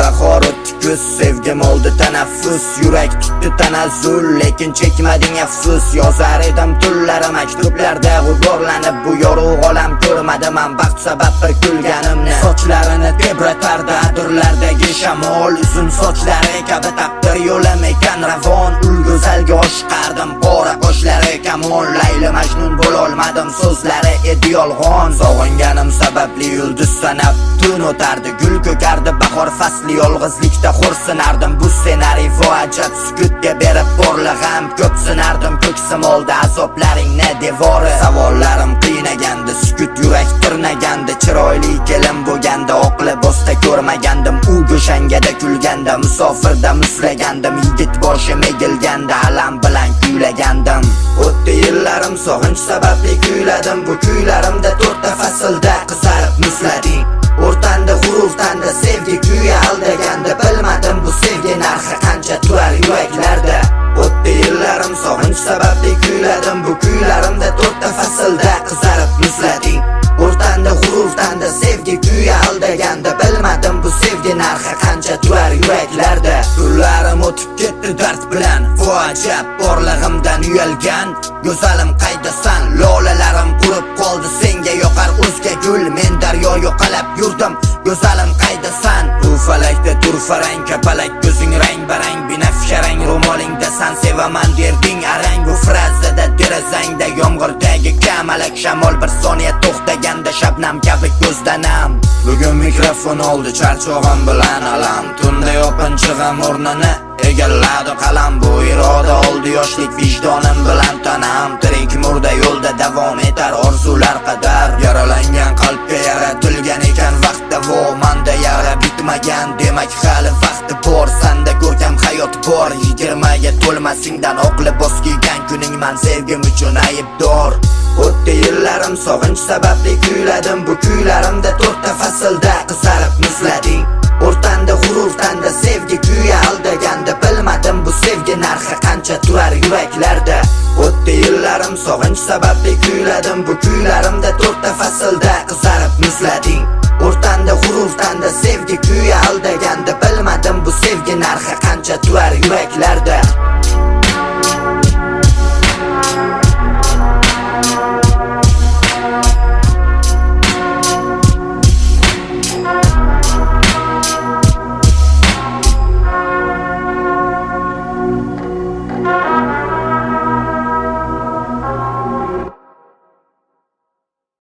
bahor o'tdi kuz, sevgim oldi tanaffus, yurak tutdi tanazzul, lekin chekmading afsus. Yozar edim tunlari maktublarda g'uborlanib, bu yorug' olam ko'rmadi man baxt sabab bir kulganimni. Sochlarini tebratardi adirlardagi shamol, uzun sochlari kabi taqdir yo'lim ekan ravon. Ul go'zalga oshiqardim, qora qoshlari kamon, Layli Majnun bo'lolmadim, so'zlari edi yolg'on. Sog'inganim sababli yulduz sanab tun o'tardi, gul ko'kardi bahor fasli, yolg'izlikda xo'rsinardim. Bu ssenariy foajat, sukutga berib borlig'am ko'p sinardim. Ko'ksim oldi azoblaringni devori, savollarim qiynagandi, sukut yurak tirnagandi. Chiroyli kelin bo'lganda oq libosda ko'rmagandim, u go'shangada kulganda, musofirda muslagandim. Yigit boshim egilganda alam bilan kuylagandim. O'tdi yillarim sog'inch sababli kuyladim, bu kuylarimda to'rtta faslda qizarib muslading. O'rtanda g'urur tanda sevgi kuyi aldaganda, bilmadim bu sevgi narxi qancha turar yuraklarda. O'tdi yillarim sog'inch sababli kuyladim, bu kuylarimda to'rtta faslda qizarib muslading. O'rtanda g'urur tanda sevgi kuyi aldaganda, bilmadim bu sevgi narxi qancha turar yuraklarda. Kunlarim o'tib ketdi dard bilan, foajab borlig'imdan uyalgan. Go'zalim qaydasan, lolalarim qurib qoldi, senga yoqar o'zga gul. Men daryo yo'qalab yurdim, go'zalim qaydasan. Bu falakda turfarang kapalak, ko'zing rang barang, binafsharang ro'molingdasan, sevaman derding arang. Bu frazada derazangda yomg'irdagi kamalak, shamol bir soniya to'xtaganda shabnam kabi ko'zdanam. Bugun mikrofon oldi charchog'im bilan alam, tunda yopinchig'im o'rnini egalladi qalam. Bu iroda oldi yoshlik vijdonim bilan tanam, tirik murda yo'lda davom etar orzular qadar. Yaralangan qalbga yaratilgan ekan vaqt davo, manda yara bitmagan, demak hali vaqti bor. Sanda ko'rkam hayot bor, 20ga to'lmasingdan oq libos kiygan kuning man sevgim uchun aybdor. O'tdi yillarim sog'inch sababli kuyladim, bu kuylarimda to'rtta faslda qizarib muslading. O'rtanda g'urur tanda sevgi kuyi aldaganda, bilmadim bu sevgi narxi qancha turar yuraklarda. O'tdi yillarim sog'inch sababli kuyladim, bu kuylarimda to'rtta faslda qizarib muslading. O'rtanda g'urur tanda sevgi kuyi aldaganda, bilmadim bu sevgi narxi qancha turar yuraklarda.